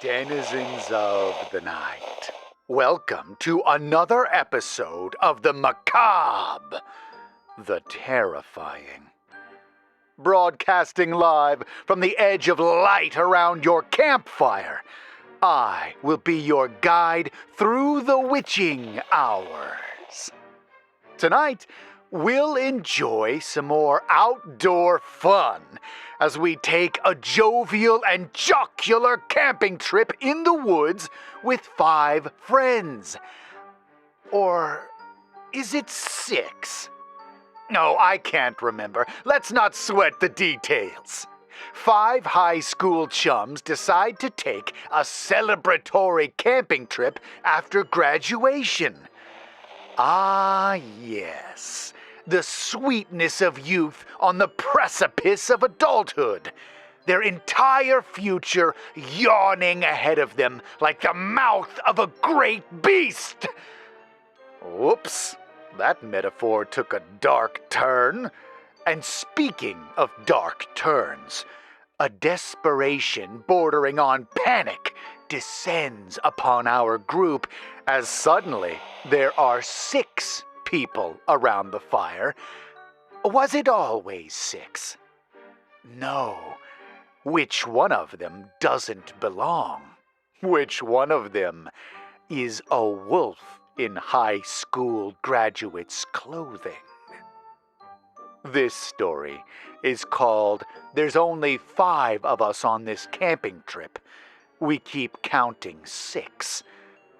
Denizens of the night, welcome to another episode of the macabre, the terrifying. Broadcasting live from the edge of light around your campfire, I will be your guide through the witching hours. Tonight, we'll enjoy some more outdoor fun as we take a jovial and jocular camping trip in the woods with 5 friends. Or is it 6? No, I can't remember. Let's not sweat the details. 5 high school chums decide to take a celebratory camping trip after graduation. Ah, yes. The sweetness of youth on the precipice of adulthood. Their entire future yawning ahead of them like the mouth of a great beast. Whoops, that metaphor took a dark turn. And speaking of dark turns, a desperation bordering on panic descends upon our group as suddenly there are 6 people around the fire. Was it always 6? No. Which one of them doesn't belong? Which one of them is a wolf in high school graduate's clothing? This story is called There's Only 5 of Us on This Camping Trip. We Keep Counting 6,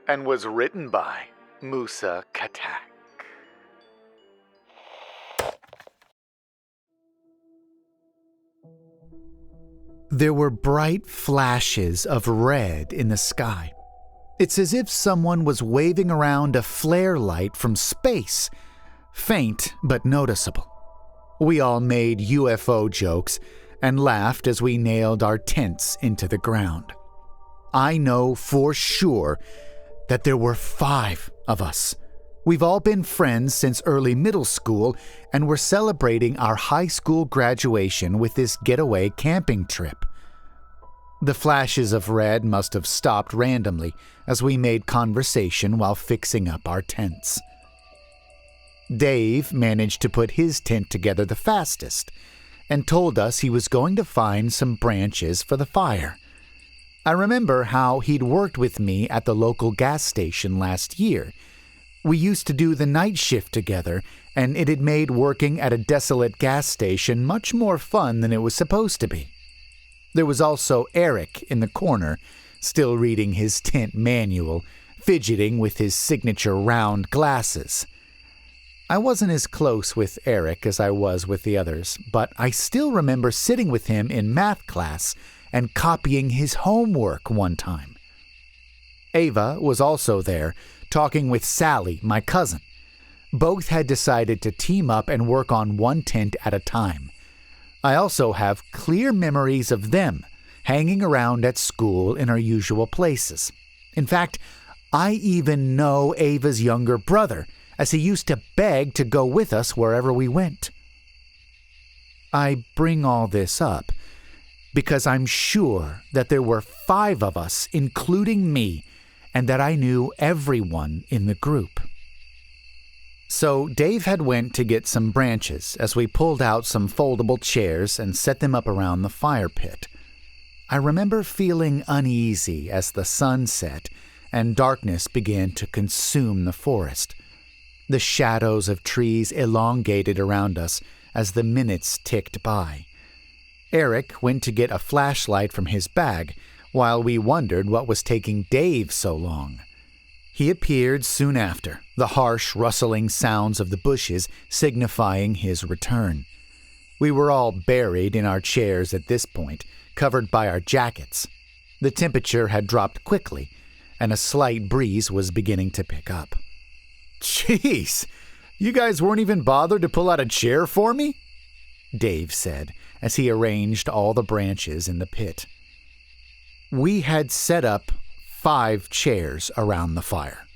and was written by Musa Katak. There were bright flashes of red in the sky. It's as if someone was waving around a flare light from space, faint but noticeable. We all made UFO jokes and laughed as we nailed our tents into the ground. I know for sure that there were 5 of us. We've all been friends since early middle school, and we're celebrating our high school graduation with this getaway camping trip. The flashes of red must have stopped randomly as we made conversation while fixing up our tents. Dave managed to put his tent together the fastest and told us he was going to find some branches for the fire. I remember how he'd worked with me at the local gas station last year. We used to do the night shift together, and it had made working at a desolate gas station much more fun than it was supposed to be. There was also Eric in the corner, still reading his tent manual, fidgeting with his signature round glasses. I wasn't as close with Eric as I was with the others, but I still remember sitting with him in math class and copying his homework one time. Ava was also there, talking with Sally, my cousin. Both had decided to team up and work on one tent at a time. I also have clear memories of them hanging around at school in our usual places. In fact, I even know Ava's younger brother, as he used to beg to go with us wherever we went. I bring all this up because I'm sure that there were 5 of us, including me, and that I knew everyone in the group. So Dave had went to get some branches as we pulled out some foldable chairs and set them up around the fire pit. I remember feeling uneasy as the sun set and darkness began to consume the forest. The shadows of trees elongated around us as the minutes ticked by. Eric went to get a flashlight from his bag while we wondered what was taking Dave so long. He appeared soon after, the harsh rustling sounds of the bushes signifying his return. We were all buried in our chairs at this point, covered by our jackets. The temperature had dropped quickly, and a slight breeze was beginning to pick up. "Jeez, you guys weren't even bothered to pull out a chair for me?" Dave said, as he arranged all the branches in the pit. We had set up 5 chairs around the fire.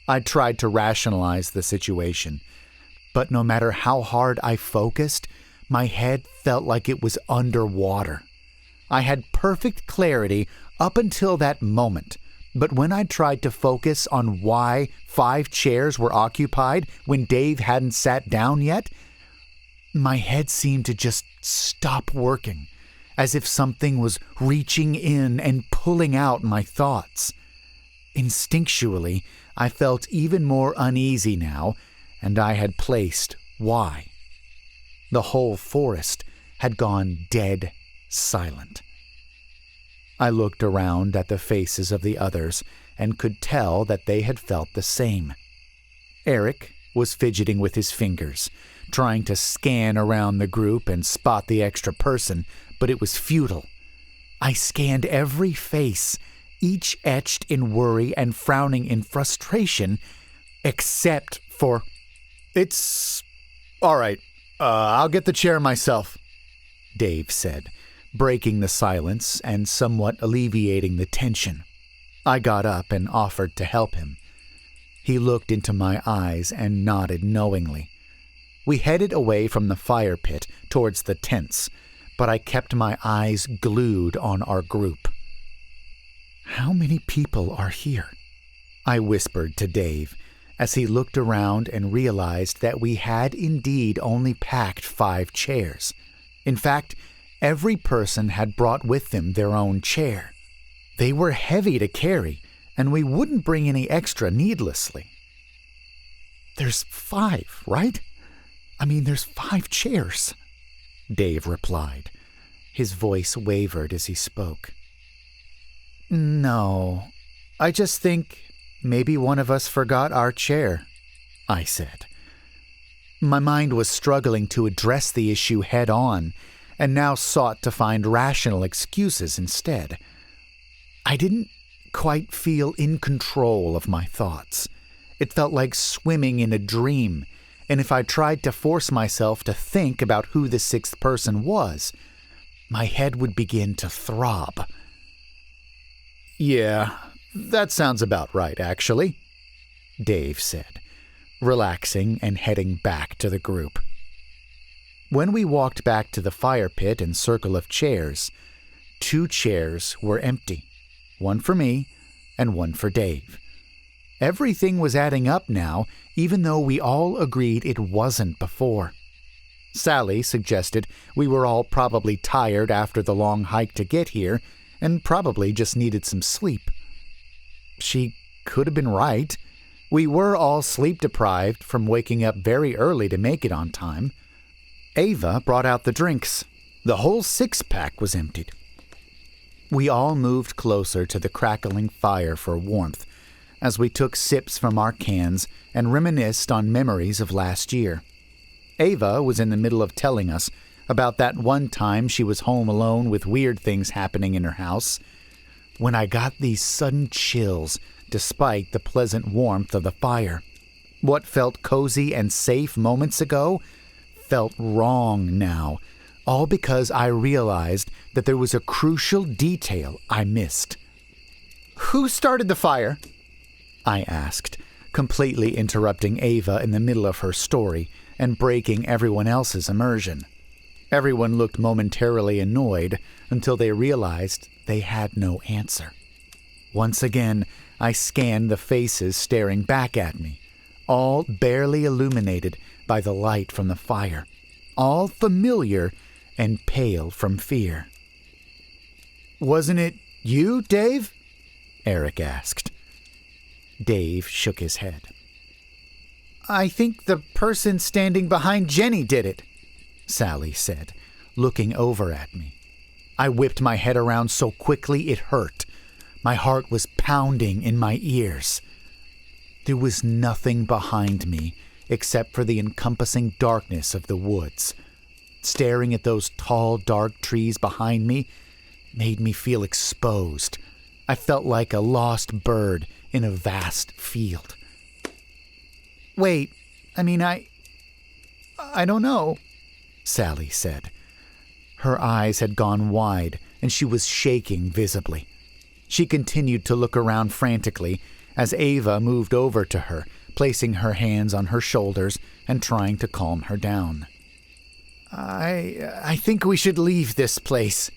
I tried to rationalize the situation, but no matter how hard I focused, my head felt like it was underwater. I had perfect clarity up until that moment, but when I tried to focus on why 5 chairs were occupied when Dave hadn't sat down yet, my head seemed to just stop working, as if something was reaching in and pulling out my thoughts. Instinctually, I felt even more uneasy now, and I had placed why. The whole forest had gone dead silent. I looked around at the faces of the others and could tell that they had felt the same. Eric was fidgeting with his fingers, trying to scan around the group and spot the extra person, but it was futile. I scanned every face, each etched in worry and frowning in frustration, except for, "It's all right. I'll get the chair myself," Dave said, breaking the silence and somewhat alleviating the tension. I got up and offered to help him. He looked into my eyes and nodded knowingly. We headed away from the fire pit towards the tents, but I kept my eyes glued on our group. "How many people are here?" I whispered to Dave as he looked around and realized that we had indeed only packed 5 chairs. In fact, every person had brought with them their own chair. They were heavy to carry, and we wouldn't bring any extra needlessly. "There's 5, right? I mean, there's 5 chairs," Dave replied. His voice wavered as he spoke. "No, I just think maybe one of us forgot our chair," I said. My mind was struggling to address the issue head on, and now sought to find rational excuses instead. I didn't quite feel in control of my thoughts. It felt like swimming in a dream, and if I tried to force myself to think about who the 6th person was, my head would begin to throb. "Yeah, that sounds about right, actually," Dave said, relaxing and heading back to the group. When we walked back to the fire pit and circle of chairs, 2 chairs were empty, one for me and one for Dave. Everything was adding up now, even though we all agreed it wasn't before. Sally suggested we were all probably tired after the long hike to get here and probably just needed some sleep. She could have been right. We were all sleep-deprived from waking up very early to make it on time. Ava brought out the drinks. The whole 6-pack was emptied. We all moved closer to the crackling fire for warmth as we took sips from our cans and reminisced on memories of last year. Ava was in the middle of telling us about that one time she was home alone with weird things happening in her house, when I got these sudden chills despite the pleasant warmth of the fire. What felt cozy and safe moments ago felt wrong now, all because I realized that there was a crucial detail I missed. "Who started the fire?" I asked, completely interrupting Ava in the middle of her story and breaking everyone else's immersion. Everyone looked momentarily annoyed until they realized they had no answer. Once again, I scanned the faces staring back at me, all barely illuminated by the light from the fire, all familiar and pale from fear. "Wasn't it you, Dave?" Eric asked. Dave shook his head. "I think the person standing behind Jenny did it," Sally said, looking over at me. I whipped my head around so quickly it hurt. My heart was pounding in my ears. There was nothing behind me except for the encompassing darkness of the woods. Staring at those tall, dark trees behind me made me feel exposed. I felt like a lost bird in a vast field. "Wait, I don't know," Sally said. Her eyes had gone wide, and she was shaking visibly. She continued to look around frantically as Ava moved over to her, placing her hands on her shoulders and trying to calm her down. I think we should leave this place,"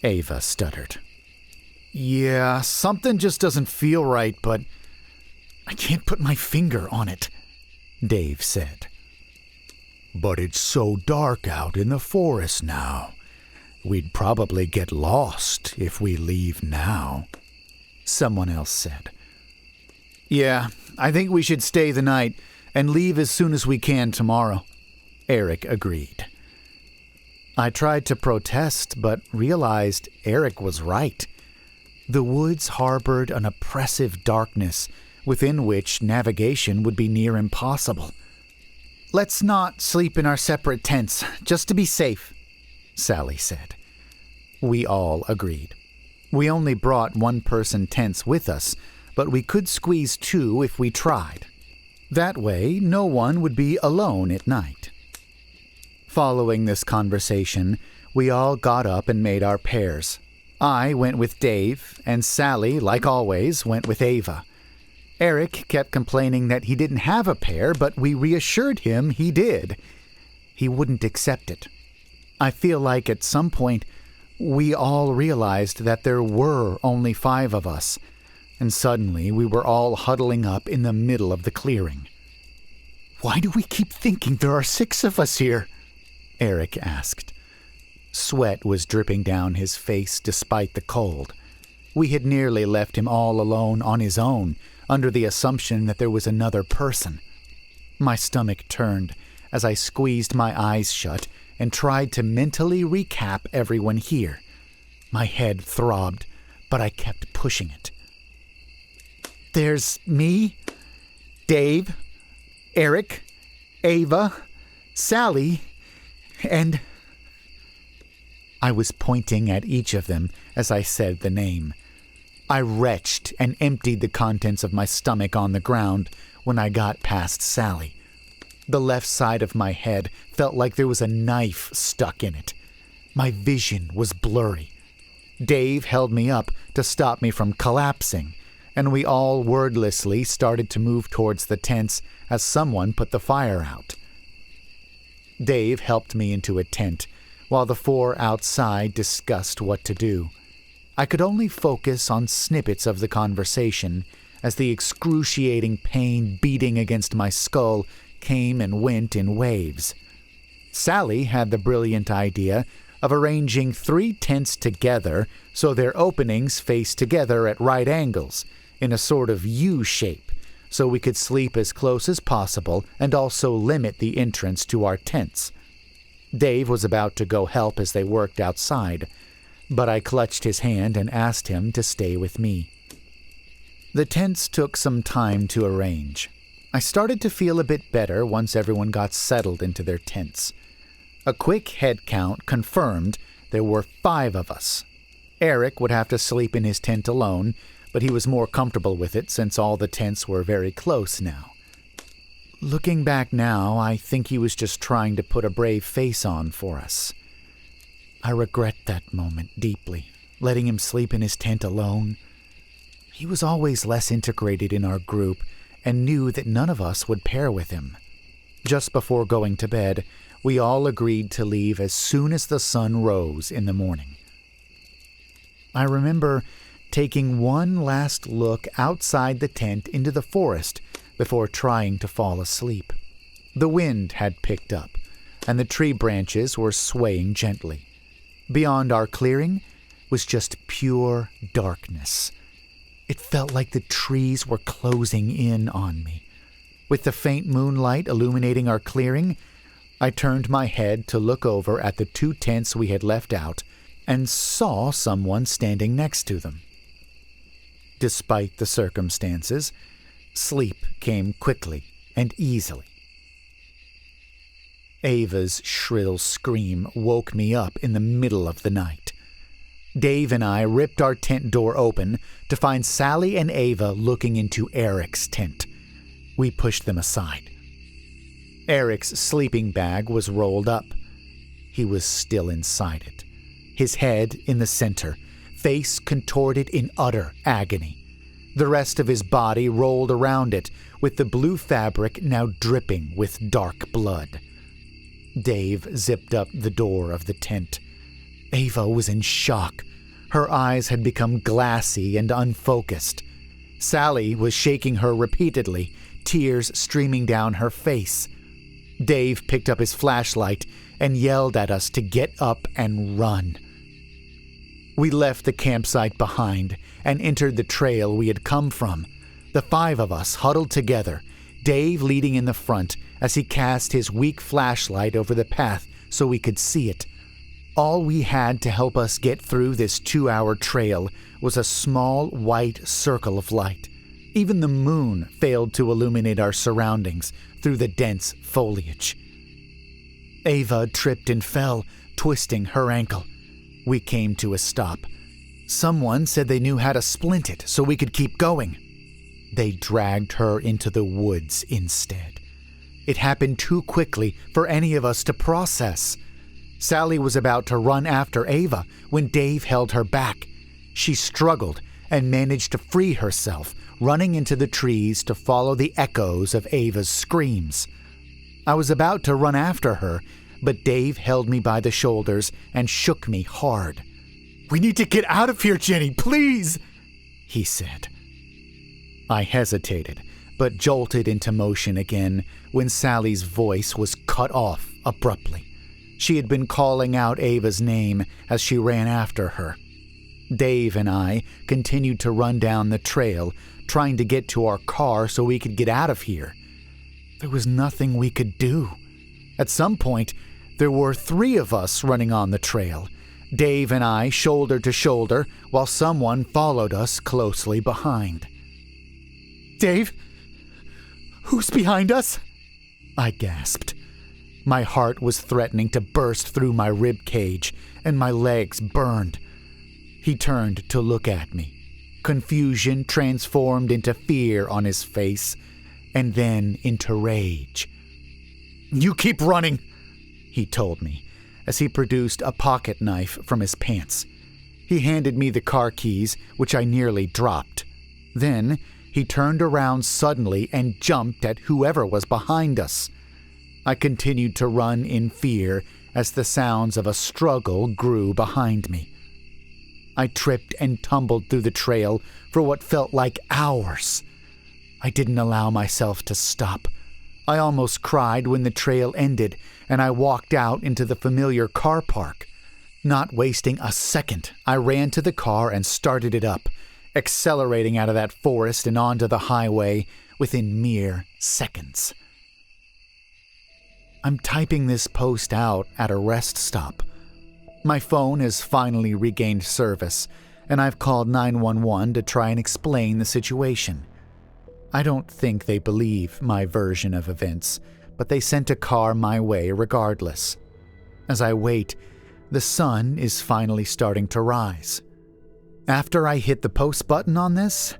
Ava stuttered. Yeah, something just doesn't feel right, but I can't put my finger on it, Dave said. But it's so dark out in the forest now. We'd probably get lost if we leave now, someone else said. Yeah, I think we should stay the night and leave as soon as we can tomorrow, Eric agreed. I tried to protest, but realized Eric was right. The woods harbored an oppressive darkness within which navigation would be near impossible. Let's not sleep in our separate tents, just to be safe, Sally said. We all agreed. We only brought one-person tents with us, but we could squeeze two if we tried. That way, no one would be alone at night. Following this conversation, we all got up and made our pairs. I went with Dave, and Sally, like always, went with Ava. Eric kept complaining that he didn't have a pair, but we reassured him he did. He wouldn't accept it. I feel like at some point, we all realized that there were only 5 of us, and suddenly we were all huddling up in the middle of the clearing. Why do we keep thinking there are 6 of us here? Eric asked. Sweat was dripping down his face despite the cold. We had nearly left him all alone on his own, under the assumption that there was another person. My stomach turned as I squeezed my eyes shut and tried to mentally recap everyone here. My head throbbed, but I kept pushing it. There's me, Dave, Eric, Ava, Sally, and... I was pointing at each of them as I said the name. I retched and emptied the contents of my stomach on the ground when I got past Sally. The left side of my head felt like there was a knife stuck in it. My vision was blurry. Dave held me up to stop me from collapsing, and we all wordlessly started to move towards the tents as someone put the fire out. Dave helped me into a tent, while the 4 outside discussed what to do. I could only focus on snippets of the conversation as the excruciating pain beating against my skull came and went in waves. Sally had the brilliant idea of arranging 3 tents together so their openings faced together at right angles, in a sort of U shape, so we could sleep as close as possible and also limit the entrance to our tents. Dave was about to go help as they worked outside, but I clutched his hand and asked him to stay with me. The tents took some time to arrange. I started to feel a bit better once everyone got settled into their tents. A quick head count confirmed there were 5 of us. Eric would have to sleep in his tent alone, but he was more comfortable with it since all the tents were very close now. Looking back now, I think he was just trying to put a brave face on for us. I regret that moment deeply, letting him sleep in his tent alone. He was always less integrated in our group and knew that none of us would pair with him. Just before going to bed, we all agreed to leave as soon as the sun rose in the morning. I remember taking one last look outside the tent into the forest before trying to fall asleep. The wind had picked up, and the tree branches were swaying gently. Beyond our clearing was just pure darkness. It felt like the trees were closing in on me. With the faint moonlight illuminating our clearing, I turned my head to look over at the 2 tents we had left out and saw someone standing next to them. Despite the circumstances, sleep came quickly and easily. Ava's shrill scream woke me up in the middle of the night. Dave and I ripped our tent door open to find Sally and Ava looking into Eric's tent. We pushed them aside. Eric's sleeping bag was rolled up. He was still inside it, his head in the center, face contorted in utter agony. The rest of his body rolled around it, with the blue fabric now dripping with dark blood. Dave zipped up the door of the tent. Ava was in shock, Her eyes had become glassy and unfocused. Sally was shaking her repeatedly, tears streaming down her face. Dave picked up his flashlight and yelled at us to get up and run. We left the campsite behind and entered the trail we had come from. The 5 of us huddled together, Dave leading in the front as he cast his weak flashlight over the path so we could see it. All we had to help us get through this 2-hour trail was a small white circle of light. Even the moon failed to illuminate our surroundings through the dense foliage. Ava tripped and fell, twisting her ankle. We came to a stop. Someone said they knew how to splint it so we could keep going. They dragged her into the woods instead. It happened too quickly for any of us to process. Sally was about to run after Ava when Dave held her back. She struggled and managed to free herself, running into the trees to follow the echoes of Ava's screams. I was about to run after her, but Dave held me by the shoulders and shook me hard. "We need to get out of here, Jenny, please," he said. I hesitated, but jolted into motion again when Sally's voice was cut off abruptly. She had been calling out Ava's name as she ran after her. Dave and I continued to run down the trail, trying to get to our car so we could get out of here. There was nothing we could do. At some point, there were 3 of us running on the trail, Dave and I shoulder to shoulder, while someone followed us closely behind. "Dave? Who's behind us?" I gasped. My heart was threatening to burst through my rib cage, and my legs burned. He turned to look at me. Confusion transformed into fear on his face, and then into rage. "You keep running," he told me, as he produced a pocket knife from his pants. He handed me the car keys, which I nearly dropped. Then he turned around suddenly and jumped at whoever was behind us. I continued to run in fear as the sounds of a struggle grew behind me. I tripped and tumbled through the trail for what felt like hours. I didn't allow myself to stop. I almost cried when the trail ended and I walked out into the familiar car park. Not wasting a second, I ran to the car and started it up, accelerating out of that forest and onto the highway within mere seconds. I'm typing this post out at a rest stop. My phone has finally regained service, and I've called 911 to try and explain the situation. I don't think they believe my version of events, but they sent a car my way regardless. As I wait, the sun is finally starting to rise. After I hit the post button on this,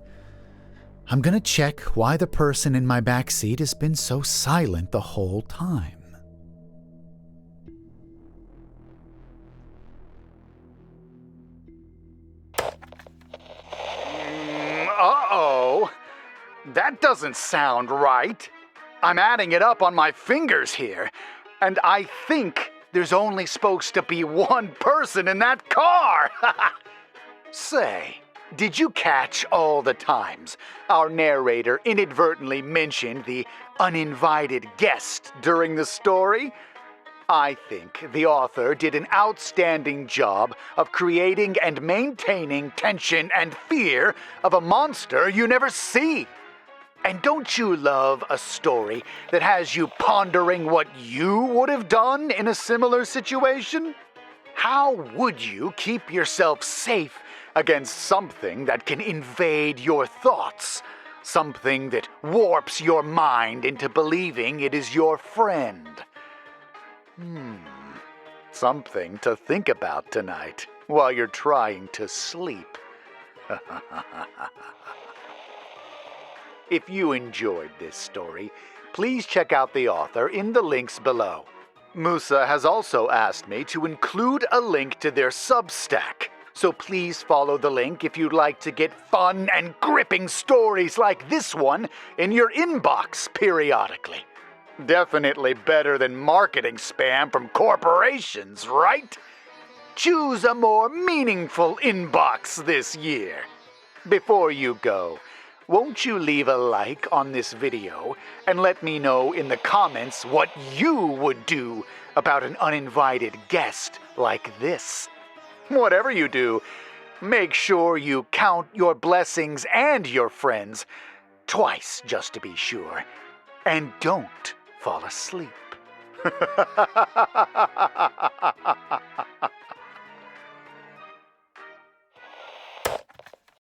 I'm gonna check why the person in my backseat has been so silent the whole time. Uh-oh. That doesn't sound right. I'm adding it up on my fingers here, and I think there's only supposed to be one person in that car. Say, did you catch all the times our narrator inadvertently mentioned the uninvited guest during the story? I think the author did an outstanding job of creating and maintaining tension and fear of a monster you never see. And don't you love a story that has you pondering what you would have done in a similar situation? How would you keep yourself safe against something that can invade your thoughts? Something that warps your mind into believing it is your friend? Something to think about tonight while you're trying to sleep. If you enjoyed this story, please check out the author in the links below. Musa has also asked me to include a link to their Substack, so please follow the link if you'd like to get fun and gripping stories like this one in your inbox periodically. Definitely better than marketing spam from corporations, right? Choose a more meaningful inbox this year. Before you go, won't you leave a like on this video and let me know in the comments what you would do about an uninvited guest like this? Whatever you do, make sure you count your blessings and your friends twice just to be sure. And don't fall asleep.